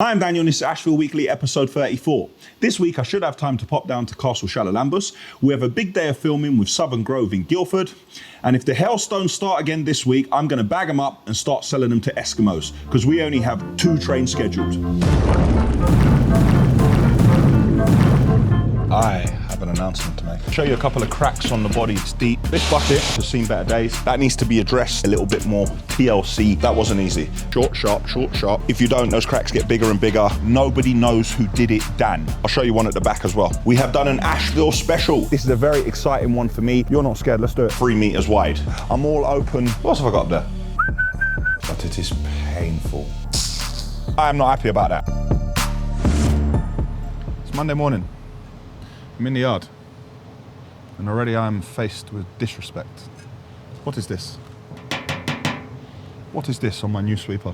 I'm Daniel and this is Ashville Weekly episode 34. This week I should have time to pop down to Castle Shallowlambus. We have a big day of filming with Southern Grove in Guildford. And if the hailstones start again this week, I'm going to bag them up and start selling them to Eskimos because we only have 2 trains scheduled. I have an announcement to make. I'll show you a couple of cracks on the body. It's deep. This bucket has seen better days. That needs to be addressed a little bit more. TLC, that wasn't easy. Short, sharp, short, sharp. If you don't, those cracks get bigger and bigger. Nobody knows who did it, Dan. I'll show you one at the back as well. We have done an Ashville special. This is a very exciting one for me. You're not scared, let's do it. 3 meters wide. I'm all open. What else have I got up there? But it is painful. I am not happy about that. It's Monday morning. I'm in the yard, and already I'm faced with disrespect. What is this? What is this on my new sweeper?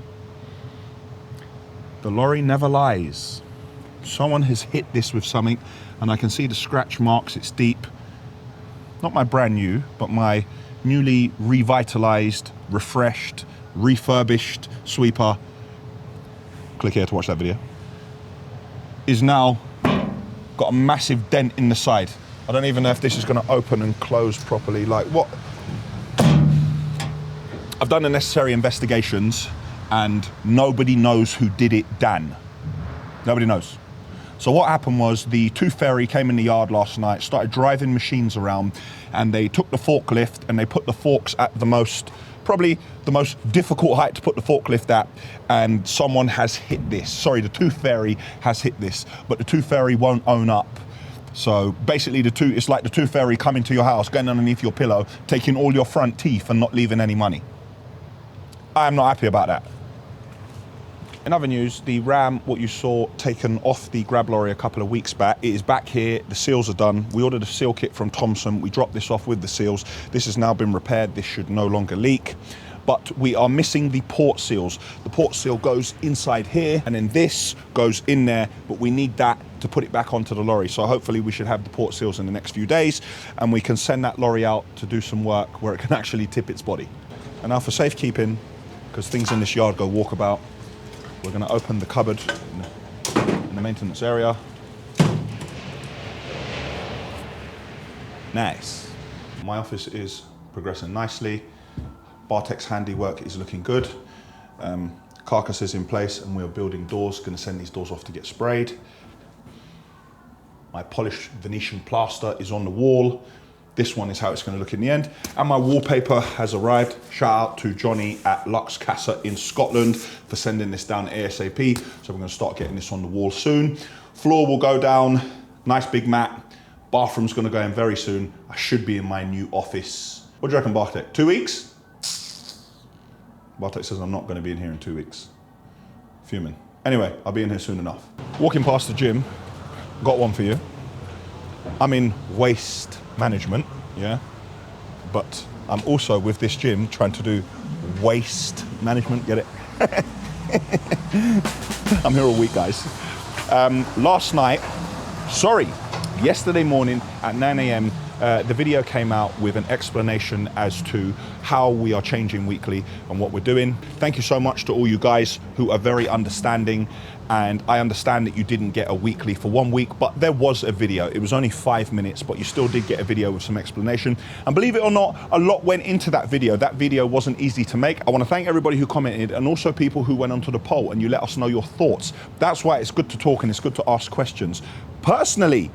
The lorry never lies. Someone has hit this with something, and I can see the scratch marks, it's deep. Not my brand new, but my newly revitalized, refreshed, refurbished sweeper, click here to watch that video, is now got a massive dent in the side. I don't even know if this is going to open and close properly. Like what? I've done the necessary investigations and nobody knows who did it, Dan. Nobody knows. So what happened was the tooth fairy came in the yard last night, started driving machines around, and they took the forklift and they put the forks at probably the most difficult height to put the forklift at, and someone has hit this. Sorry, the tooth fairy has hit this, but the tooth fairy won't own up. So basically it's like the tooth fairy coming to your house, going underneath your pillow, taking all your front teeth and not leaving any money. I am not happy about that. In other news, the Ram, what you saw taken off the grab lorry a couple of weeks back, it is back here. The seals are done. We ordered a seal kit from Thompson. We dropped this off with the seals. This has now been repaired. This should no longer leak. But we are missing the port seals. The port seal goes inside here, and then this goes in there, but we need that to put it back onto the lorry. So hopefully we should have the port seals in the next few days, and we can send that lorry out to do some work where it can actually tip its body. And now for safekeeping, because things in this yard go walkabout, we're going to open the cupboard in the maintenance area. Nice. My office is progressing nicely. Bartek's handiwork is looking good. Carcass is in place and we're building doors. Going to send these doors off to get sprayed. My polished Venetian plaster is on the wall. This one is how it's going to look in the end. And my wallpaper has arrived. Shout out to Johnny at Lux Casa in Scotland for sending this down ASAP. So we're going to start getting this on the wall soon. Floor will go down, nice big mat. Bathroom's going to go in very soon. I should be in my new office. What do you reckon, Bartek? 2 weeks? Bartek says I'm not going to be in here in 2 weeks. Fuming. Anyway, I'll be in here soon enough. Walking past the gym, got one for you. I'm in waste management, yeah, but I'm also with this gym trying to do waste management, get it? I'm here all week, guys. Yesterday morning at 9 a.m, the video came out with an explanation as to how we are changing weekly and what we're doing. Thank you so much to all you guys who are very understanding, and I understand that you didn't get a weekly for 1 week, but there was a video. It was only 5 minutes, but you still did get a video with some explanation. And believe it or not, a lot went into that video. That video wasn't easy to make. I want to thank everybody who commented and also people who went onto the poll and you let us know your thoughts. That's why it's good to talk and it's good to ask questions. Personally,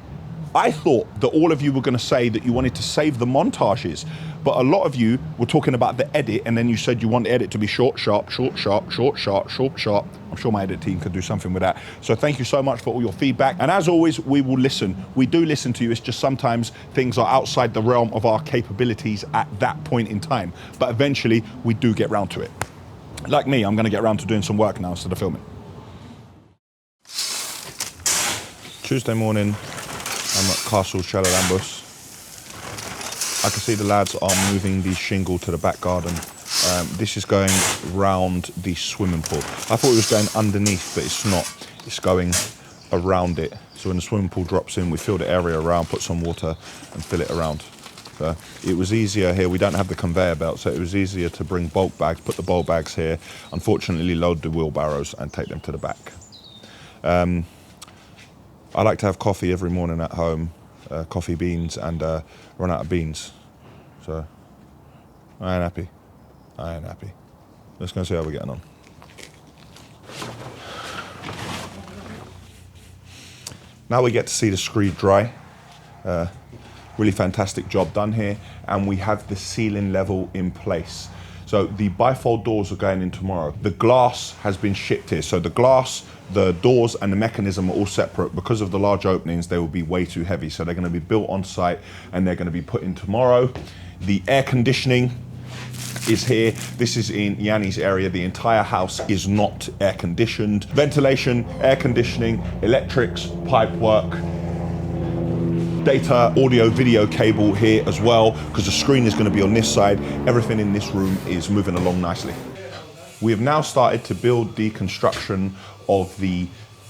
I thought that all of you were going to say that you wanted to save the montages, but a lot of you were talking about the edit, and then you said you want the edit to be short, sharp, short, sharp, short, sharp, short, sharp. I'm sure my edit team could do something with that. So thank you so much for all your feedback. And as always, we will listen. We do listen to you. It's just sometimes things are outside the realm of our capabilities at that point in time. But eventually, we do get round to it. Like me, I'm going to get round to doing some work now instead of filming. Tuesday morning. I'm at Castle Shallowlambus. I can see the lads are moving the shingle to the back garden. This is going round the swimming pool. I thought it was going underneath, but it's not. It's going around it. So when the swimming pool drops in, we fill the area around, put some water and fill it around. So it was easier here. We don't have the conveyor belt, so it was easier to bring bulk bags, put the bulk bags here, unfortunately load the wheelbarrows and take them to the back. I like to have coffee every morning at home, coffee beans, and run out of beans. So I ain't happy. I ain't happy. Let's go see how we're getting on. Now we get to see the screed dry. Really fantastic job done here, and we have the ceiling level in place. So the bifold doors are going in tomorrow. The glass has been shipped here. So the glass, the doors and the mechanism are all separate. Because of the large openings, they will be way too heavy. So they're going to be built on site and they're going to be put in tomorrow. The air conditioning is here. This is in Yianni's area. The entire house is not air conditioned. Ventilation, air conditioning, electrics, pipe work, data, audio, video cable here as well, because the screen is going to be on this side. Everything in this room is moving along nicely. We have now started to build the construction of the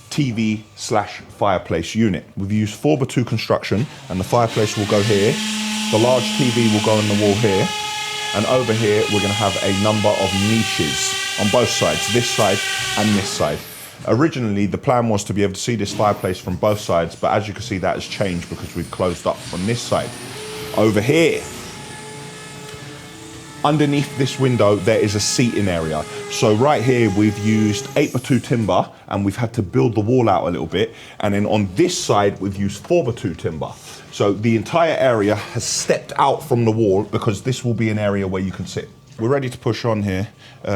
TV/fireplace unit. We've used 4x2 construction, and the fireplace will go here. The large TV will go on the wall here. And over here, we're going to have a number of niches on both sides, this side and this side. Originally, the plan was to be able to see this fireplace from both sides, but as you can see, that has changed because we've closed up on this side. Over here, underneath this window, there is a seating area. So right here, we've used 8x2 timber, and we've had to build the wall out a little bit. And then on this side, we've used 4x2 timber. So the entire area has stepped out from the wall because this will be an area where you can sit. We're ready to push on here.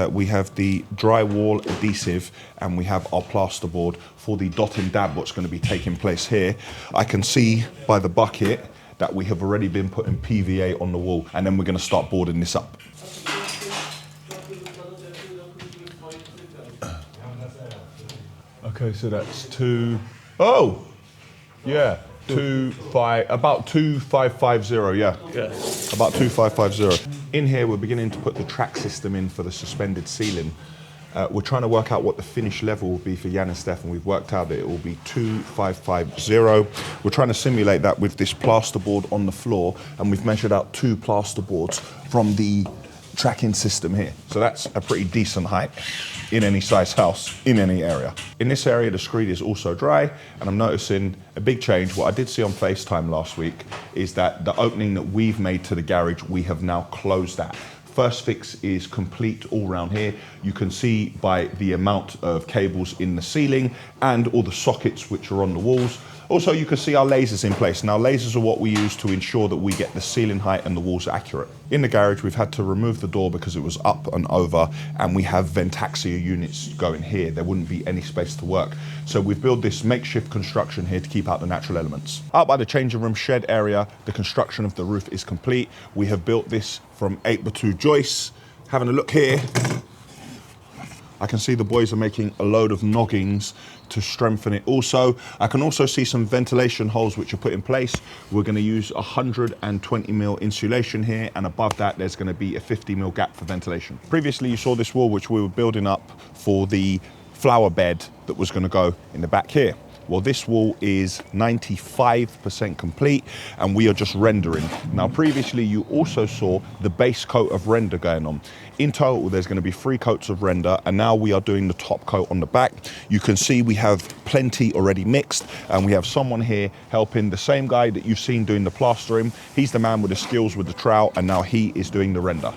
We have the drywall adhesive and we have our plasterboard for the dot and dab what's going to be taking place here. I can see by the bucket that we have already been putting PVA on the wall, and then we're going to start boarding this up. Okay, so that's about 2550, yeah. About 2550. In here, we're beginning to put the track system in for the suspended ceiling. We're trying to work out what the finish level will be for Jan and Steph, and we've worked out that it will be 2550. We're trying to simulate that with this plasterboard on the floor, and we've measured out 2 plasterboards from the tracking system here. So that's a pretty decent height in any size house, in any area. In this area, the screed is also dry, and I'm noticing a big change. What I did see on FaceTime last week is that the opening that we've made to the garage, we have now closed that. First fix is complete all around here. You can see by the amount of cables in the ceiling and all the sockets which are on the walls. Also, you can see our lasers in place. Now, lasers are what we use to ensure that we get the ceiling height and the walls accurate. In the garage, we've had to remove the door because it was up and over, and we have Ventaxia units going here. There wouldn't be any space to work. So we've built this makeshift construction here to keep out the natural elements. Out by the changing room shed area, the construction of the roof is complete. We have built this from 8x2 joists. Having a look here, I can see the boys are making a load of noggings to strengthen it. Also, I can also see some ventilation holes which are put in place. We're going to use 120mm insulation here, and above that there's going to be a 50mm gap for ventilation. Previously you saw this wall which we were building up for the flower bed that was going to go in the back here. Well, this wall is 95% complete and we are just rendering. Now, previously you also saw the base coat of render going on. In total, there's going to be 3 coats of render, and now we are doing the top coat on the back. You can see we have plenty already mixed, and we have someone here helping, the same guy that you've seen doing the plastering. He's the man with the skills with the trowel, and now he is doing the render.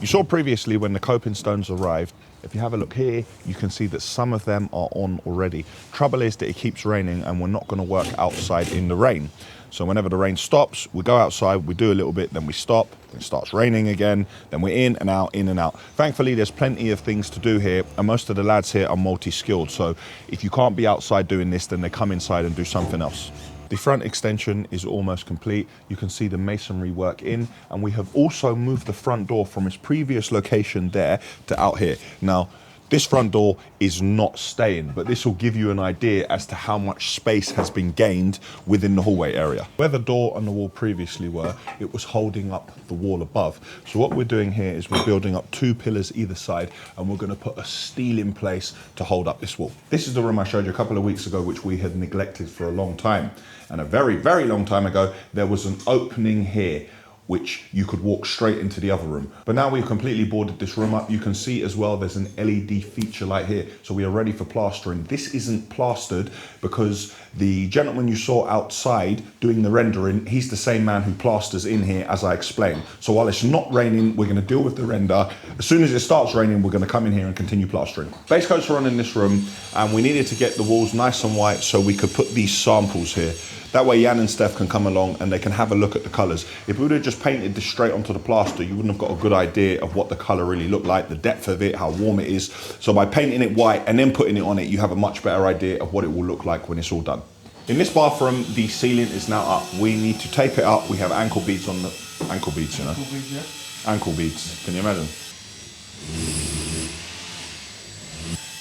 You saw previously when the coping stones arrived, if you have a look here, you can see that some of them are on already. Trouble is that it keeps raining and we're not going to work outside in the rain. So whenever the rain stops, we go outside, we do a little bit, then we stop, then it starts raining again, then we're in and out, in and out. Thankfully, there's plenty of things to do here, and most of the lads here are multi-skilled. So if you can't be outside doing this, then they come inside and do something else. The front extension is almost complete. You can see the masonry work in, and we have also moved the front door from its previous location there to out here. Now, this front door is not staying, but this will give you an idea as to how much space has been gained within the hallway area. Where the door and the wall previously were, it was holding up the wall above. So what we're doing here is we're building up 2 pillars either side, and we're going to put a steel in place to hold up this wall. This is the room I showed you a couple of weeks ago, which we had neglected for a long time. And a very, very long time ago, there was an opening here. which you could walk straight into the other room. But now we've completely boarded this room up. You can see as well, there's an LED feature light here. So we are ready for plastering. This isn't plastered because the gentleman you saw outside doing the rendering, he's the same man who plasters in here as I explained. So while it's not raining, we're gonna deal with the render. As soon as it starts raining, we're gonna come in here and continue plastering. Base coats are on in this room, and we needed to get the walls nice and white so we could put these samples here. That way Jan and Steph can come along and they can have a look at the colours. If we would have just painted this straight onto the plaster, you wouldn't have got a good idea of what the colour really looked like, the depth of it, how warm it is. So by painting it white and then putting it on it, you have a much better idea of what it will look like when it's all done. In this bathroom, the ceiling is now up. We need to tape it up. We have ankle beads on the, ankle beads, you know? Ankle beads, yeah. Ankle beads, can you imagine?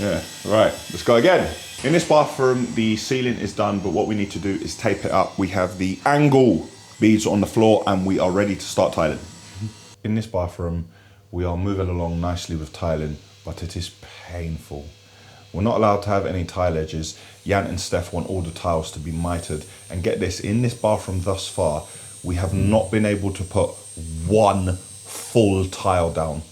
Yeah, right, let's go again. In this bathroom, the ceiling is done, but what we need to do is tape it up. We have the angle beads on the floor and we are ready to start tiling. In this bathroom, we are moving along nicely with tiling, but it is painful. We're not allowed to have any tile edges. Jan and Steph want all the tiles to be mitered. And get this, in this bathroom thus far, we have not been able to put one full tile down.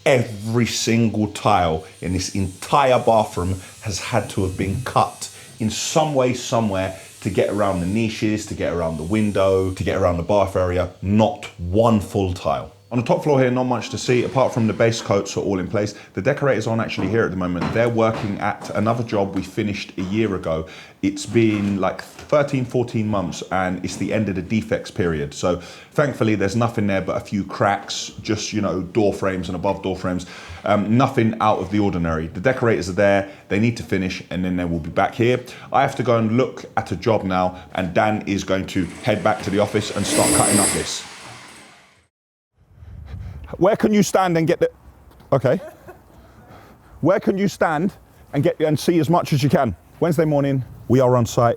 Every single tile in this entire bathroom has had to have been cut in some way, somewhere, to get around the niches, to get around the window, to get around the bath area. Not one full tile. On the top floor here, not much to see, apart from the base coats are all in place. The decorators aren't actually here at the moment. They're working at another job we finished a year ago. It's been like 13, 14 months and it's the end of the defects period. So thankfully there's nothing there but a few cracks, just, you know, door frames and above door frames. Nothing out of the ordinary. The decorators are there, they need to finish and then they will be back here. I have to go and look at a job now and Dan is going to head back to the office and start cutting up this. Where can you stand and get the, okay. Where can you stand and get and see as much as you can? Wednesday morning, we are on site.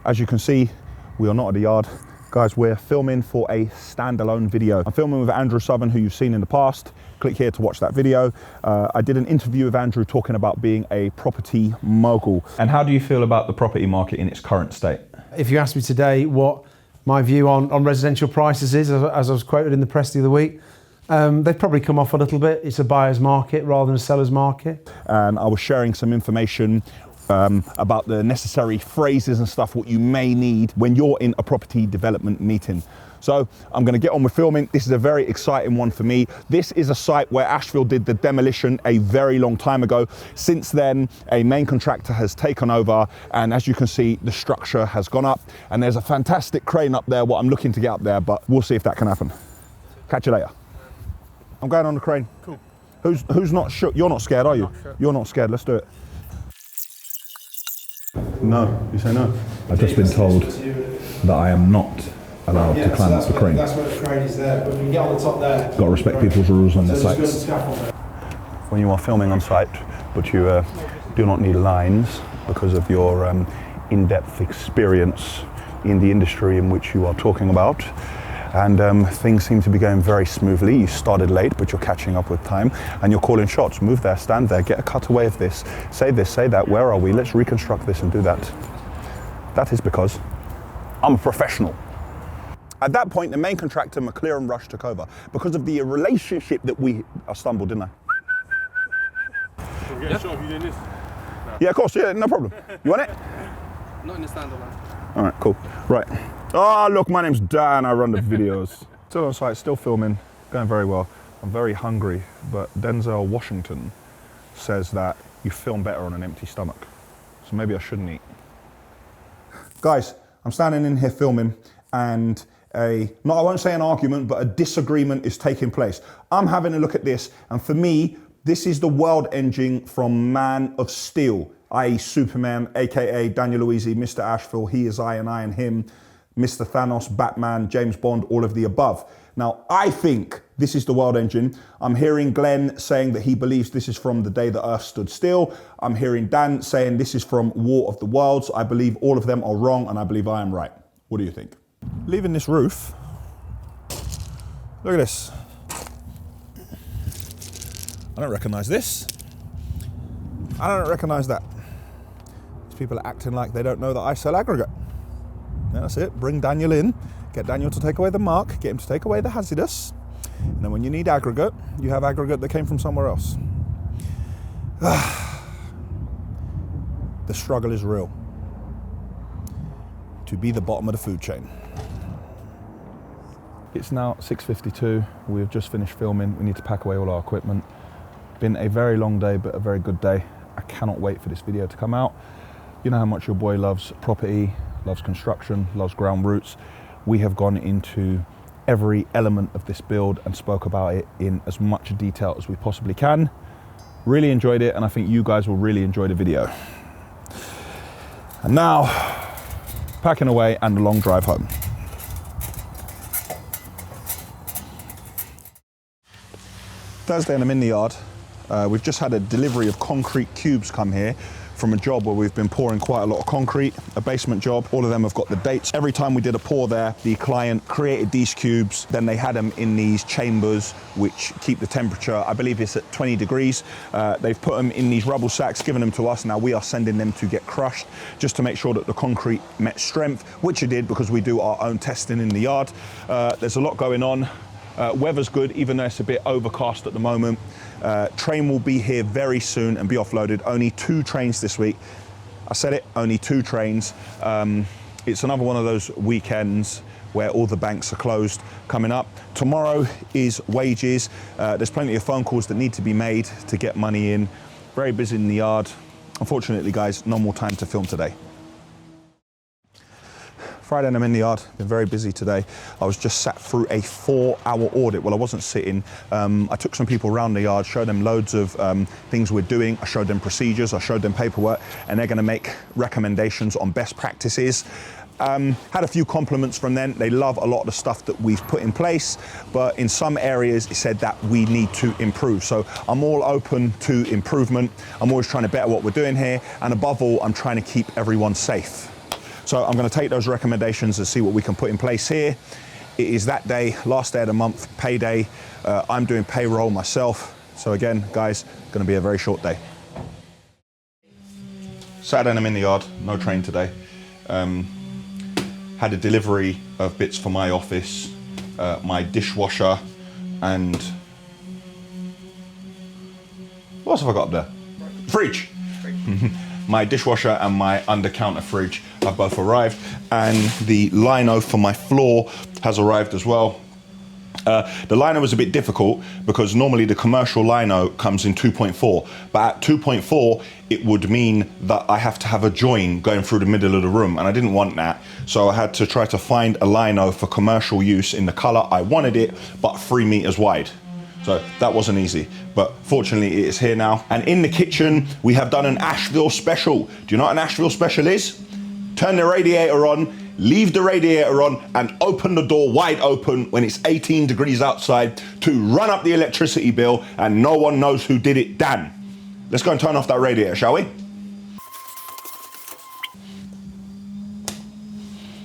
As you can see, we are not at the yard. Guys, we're filming for a standalone video. I'm filming with Andrew Southern, who you've seen in the past. Click here to watch that video. I did an interview with Andrew talking about being a property mogul. And how do you feel about the property market in its current state? If you asked me today what my view on residential prices is, as I was quoted in the press the other week, they've probably come off a little bit. It's a buyer's market rather than a seller's market. And I was sharing some information about the necessary phrases and stuff, what you may need when you're in a property development meeting. So I'm going to get on with filming. This is a very exciting one for me. This is a site where Ashville did the demolition a very long time ago. Since then, a main contractor has taken over, and as you can see, the structure has gone up, and there's a fantastic crane up there, what I'm looking to get up there, but we'll see if that can happen. Catch you later. I'm going on the crane. Cool. Who's not sure? You're not scared, are you? Not sure. You're not scared, let's do it. No, you say no? I've just been told that I am not allowed to climb up the crane. That's where the crane is there, but we can get on the top there. Got to respect people's rules on their sites. When you are filming on site, but you do not need lines because of your in-depth experience in the industry in which you are talking about. And things seem to be going very smoothly. You started late, but you're catching up with time and you're calling shots. Move there, stand there, get a cutaway of this, say that, where are we? Let's reconstruct this and do that. That is because I'm a professional. At that point, the main contractor, McLaren Rush, took over because of the relationship that I stumbled, didn't I? Can we get a shot of you doing this? No. Yeah, of course, yeah, no problem. You want it? Not in the standalone. All right, cool. Right. Oh, look, my name's Dan. I run the videos. Still on site, still filming, going very well. I'm very hungry, but Denzel Washington says that you film better on an empty stomach. So maybe I shouldn't eat. Guys, I'm standing in here filming and I won't say an argument, but a disagreement is taking place. I'm having a look at this, and for me, this is the world engine from Man of Steel, i.e. Superman, AKA Daniel Louisi, Mr. Ashville, he is I and him, Mr. Thanos, Batman, James Bond, all of the above. Now, I think this is the world engine. I'm hearing Glenn saying that he believes this is from the day the Earth stood still. I'm hearing Dan saying this is from War of the Worlds. I believe all of them are wrong, and I believe I am right. What do you think? Leaving this roof, look at this. I don't recognize this. I don't recognize that. These people are acting like they don't know that I sell aggregate. That's it. Bring Daniel in. Get Daniel to take away the mark. Get him to take away the hazardous. And then when you need aggregate, you have aggregate that came from somewhere else. The struggle is real. To be the bottom of the food chain. It's now 6:52. We've just finished filming. We need to pack away all our equipment. Been a very long day, but a very good day. I cannot wait for this video to come out. You know how much your boy loves property, loves construction, loves ground roots. We have gone into every element of this build and spoke about it in as much detail as we possibly can. Really enjoyed it, and I think you guys will really enjoy the video. And now, packing away and a long drive home. Thursday and I'm in the yard. We've just had a delivery of concrete cubes come here from a job where we've been pouring quite a lot of concrete, a basement job. All of them have got the dates. Every time we did a pour there, the client created these cubes, then they had them in these chambers which keep the temperature, I believe it's at 20 degrees. They've put them in these rubble sacks, given them to us. Now we are sending them to get crushed just to make sure that the concrete met strength, which it did because we do our own testing in the yard. There's a lot going on. Weather's good, even though it's a bit overcast at the moment. Train will be here very soon and be offloaded. Only 2 trains this week. I said it, only 2 trains. It's another one of those weekends where all the banks are closed coming up. Tomorrow is wages. There's plenty of phone calls that need to be made to get money in. Very busy in the yard. Unfortunately, guys, no more time to film today. Friday and I'm in the yard, been very busy today. I was just sat through a 4-hour audit. Well, I wasn't sitting. I took some people around the yard, showed them loads of things we're doing. I showed them procedures, I showed them paperwork, and they're gonna make recommendations on best practices. Had a few compliments from them. They love a lot of the stuff that we've put in place, but in some areas it said that we need to improve. So I'm all open to improvement. I'm always trying to better what we're doing here. And above all, I'm trying to keep everyone safe. So I'm going to take those recommendations and see what we can put in place here. It is that day, last day of the month, payday. I'm doing payroll myself. So again, guys, going to be a very short day. Saturday and I'm in the yard, no train today. Had a delivery of bits for my office, my dishwasher, and what else have I got up there? Fridge. My dishwasher and my under-counter fridge have both arrived, and the lino for my floor has arrived as well. The lino was a bit difficult because normally the commercial lino comes in 2.4, but at 2.4 it would mean that I have to have a join going through the middle of the room, and I didn't want that, so I had to try to find a lino for commercial use in the color I wanted it, but 3 meters wide. So that wasn't easy, but fortunately it is here now. And in the kitchen, we have done an Ashville special. Do you know what an Ashville special is? Turn the radiator on, leave the radiator on, and open the door wide open when it's 18 degrees outside to run up the electricity bill, and no one knows who did it, Dan. Let's go and turn off that radiator, shall we?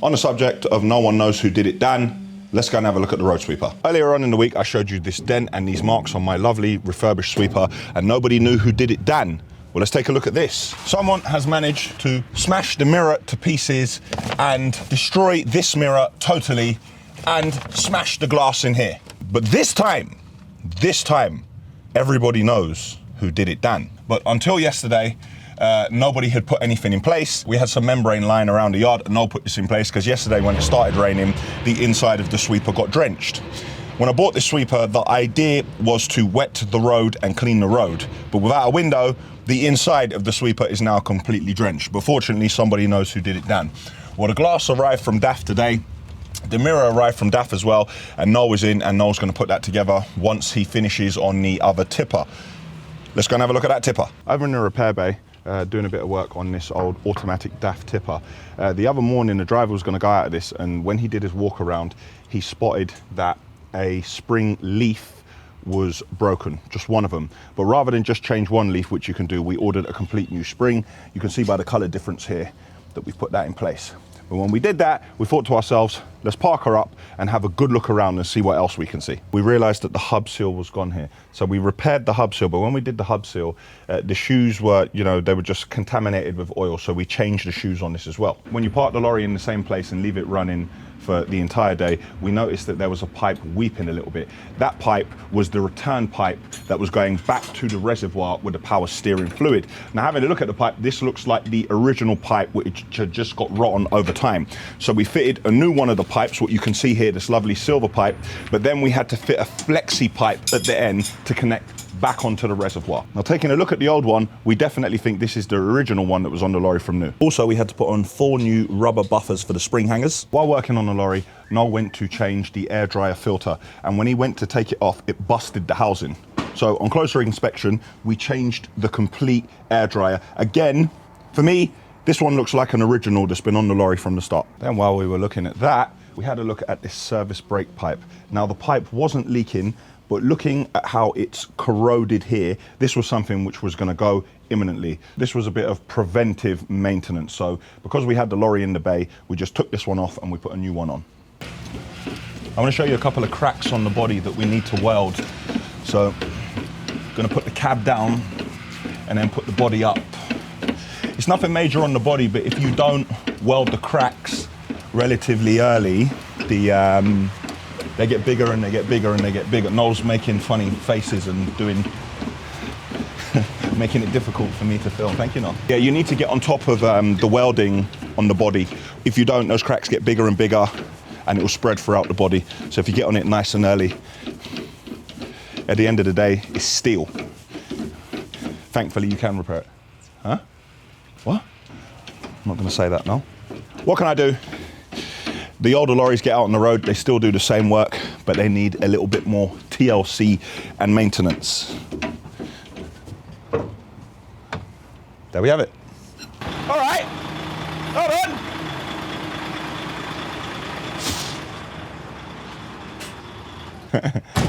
On the subject of no one knows who did it, Dan, let's go and have a look at the road sweeper. Earlier on in the week, I showed you this dent and these marks on my lovely refurbished sweeper, and nobody knew who did it, Dan. Well, let's take a look at this. Someone has managed to smash the mirror to pieces and destroy this mirror totally and smash the glass in here. But this time, everybody knows who did it, Dan. But until yesterday, nobody had put anything in place. We had some membrane lying around the yard, and no put this in place because yesterday when it started raining, the inside of the sweeper got drenched. When I bought this sweeper, the idea was to wet the road and clean the road. But without a window, the inside of the sweeper is now completely drenched. But fortunately, somebody knows who did it, Dan. Well, the glass arrived from DAF today. The mirror arrived from DAF as well, and Noel was in, and Noel's going to put that together once he finishes on the other tipper. Let's go and have a look at that tipper. Over in the repair bay, doing a bit of work on this old automatic DAF tipper. The other morning, the driver was going to go out of this, and when he did his walk around, he spotted that a spring leaf was broken, just one of them. But rather than just change one leaf, which you can do, we ordered a complete new spring. You can see by the color difference here that we've put that in place. But when we did that, we thought to ourselves, Let's park her up and have a good look around and see what else we can see. We realized that the hub seal was gone here. So we repaired the hub seal, but when we did the hub seal, the shoes were, you know, they were just contaminated with oil. So we changed the shoes on this as well. When you park the lorry in the same place and leave it running for the entire day, we noticed that there was a pipe weeping a little bit. That pipe was the return pipe that was going back to the reservoir with the power steering fluid. Now, having a look at the pipe, this looks like the original pipe which had just got rotten over time. So we fitted a new one of the pipes, what you can see here, this lovely silver pipe, but then we had to fit a flexi pipe at the end to connect back onto the reservoir. Now, taking a look at the old one, we definitely think this is the original one that was on the lorry from new. Also, we had to put on 4 new rubber buffers for the spring hangers. While working on the lorry, Noel went to change the air dryer filter, and when he went to take it off, it busted the housing. So on closer inspection, we changed the complete air dryer. Again, for me, this one looks like an original that's been on the lorry from the start. Then while we were looking at that, we had a look at this service brake pipe. Now, the pipe wasn't leaking, but looking at how it's corroded here, this was something which was going to go imminently. This was a bit of preventive maintenance. So because we had the lorry in the bay, we just took this one off and we put a new one on. I want to show you a couple of cracks on the body that we need to weld. So I'm going to put the cab down and then put the body up. It's nothing major on the body, but if you don't weld the cracks relatively early, they get bigger and they get bigger and they get bigger. Noel's making funny faces and doing, making it difficult for me to film. Thank you, Noel. Yeah, you need to get on top of the welding on the body. If you don't, those cracks get bigger and bigger and it will spread throughout the body. So if you get on it nice and early, at the end of the day, it's steel. Thankfully, you can repair it. Huh? What? I'm not gonna say that, no. What can I do? The older lorries get out on the road, they still do the same work, but they need a little bit more TLC and maintenance. There we have it. All right, hold on.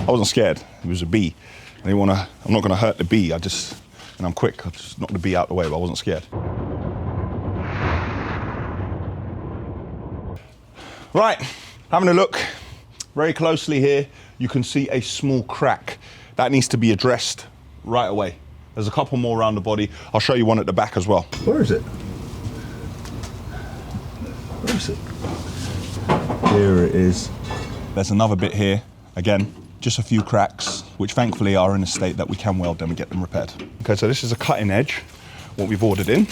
I wasn't scared, it was a bee. I'm not gonna hurt the bee, and I'm quick, I just knocked the bee out the way, but I wasn't scared. Right, having a look very closely here, you can see a small crack. That needs to be addressed right away. There's a couple more around the body. I'll show you one at the back as well. Where is it? Where is it? Here it is. There's another bit here. Again, just a few cracks, which thankfully are in a state that we can weld them and get them repaired. Okay, so this is a cutting edge, what we've ordered in.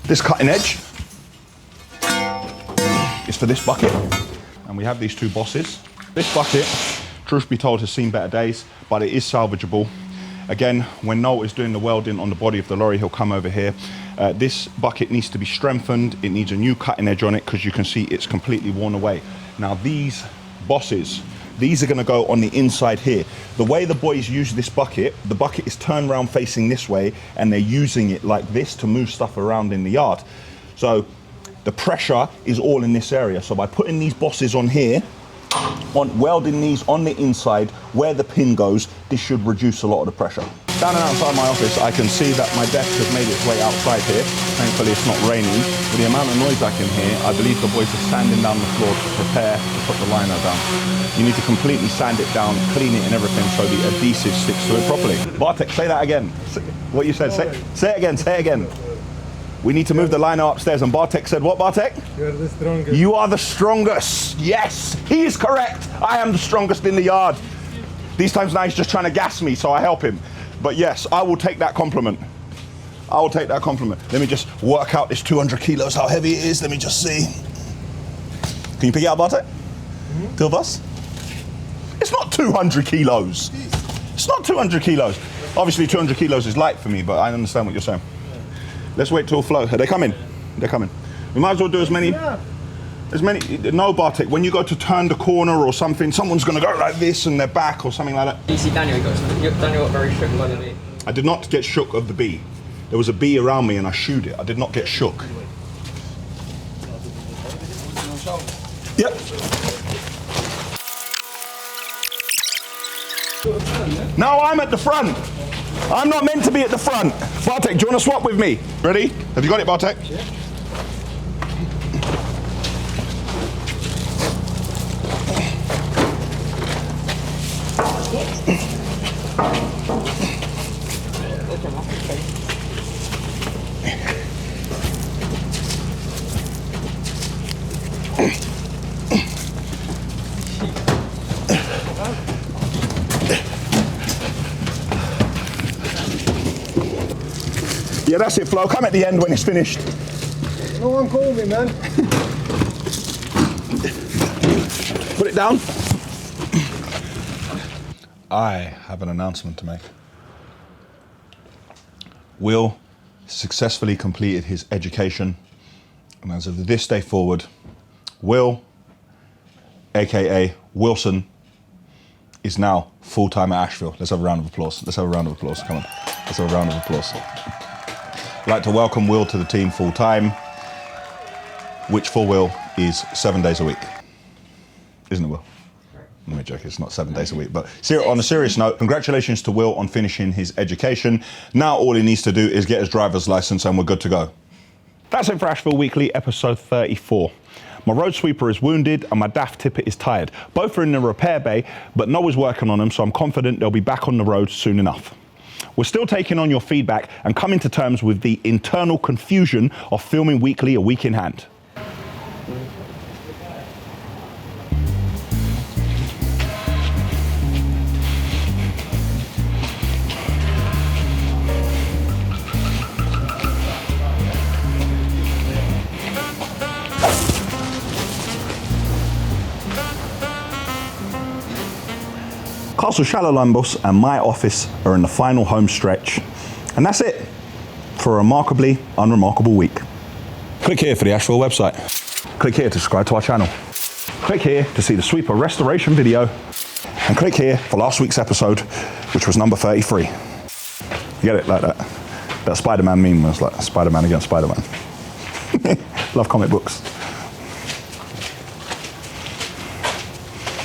This cutting edge is for this bucket, and we have these 2 bosses. This bucket, truth be told, has seen better days, but it is salvageable. Again, when Noel is doing the welding on the body of the lorry, he'll come over here. This bucket needs to be strengthened. It needs a new cutting edge on it because you can see it's completely worn away. Now these bosses, these are going to go on the inside here. The way the boys use this bucket, the bucket is turned around facing this way, and they're using it like this to move stuff around in the yard. So the pressure is all in this area. So by putting these bosses on here, welding these on the inside where the pin goes, this should reduce a lot of the pressure. Down and outside my office, I can see that my desk has made its way outside here. Thankfully it's not raining. With the amount of noise I can hear, I believe the boys are sanding down the floor to prepare to put the lino down. You need to completely sand it down, clean it and everything so the adhesive sticks to it properly. Bartek, say that again. What you said, say it again, say it again. We need to move the lino upstairs, and Bartek said, what, Bartek? You're the strongest. You are the strongest. Yes, he is correct. I am the strongest in the yard. These times now he's just trying to gas me, so I help him. But yes, I will take that compliment. I will take that compliment. Let me just work out this 200 kilos, how heavy it is. Let me just see. Can you pick it up, Bartek? Mm-hmm. 2 of us? It's not 200 kilos. It's not 200 kilos. Obviously 200 kilos is light for me, but I understand what you're saying. Let's wait till flow. Are they coming? They're coming. We might as well do as many. No, Bartek, when you go to turn the corner or something, someone's going to go like this and their back or something like that. You see Daniel got very shook by the bee. I did not get shook of the bee. There was a bee around me and I shooed it. I did not get shook. Yep. Now I'm at the front. I'm not meant to be at the front. Bartek, do you want to swap with me? Ready? Have you got it, Bartek? Yeah. Yeah, that's it, Flo. Come at the end when it's finished. No one called me, man. Put it down. I have an announcement to make. Will successfully completed his education, and as of this day forward, Will, aka Wilson, is now full-time at Ashville. Let's have a round of applause. Let's have a round of applause. Come on. Let's have a round of applause. I'd like to welcome Will to the team full-time, which for Will is 7 days a week. Isn't it, Will? Let me joke, it's not 7 days a week. But on a serious note, congratulations to Will on finishing his education. Now all he needs to do is get his driver's license and we're good to go. That's it for Ashville Weekly, episode 34. My road sweeper is wounded and my daft tipper is tired. Both are in the repair bay, but Noah's working on them, so I'm confident they'll be back on the road soon enough. We're still taking on your feedback and coming to terms with the internal confusion of filming weekly a week in hand. Castle Shallow Line Bus and my office are in the final home stretch. And that's it for a remarkably unremarkable week. Click here for the Ashville website. Click here to subscribe to our channel. Click here to see the sweeper restoration video. And click here for last week's episode, which was number 33. You get it like that? That Spider-Man meme was like Spider-Man against Spider-Man. Love comic books.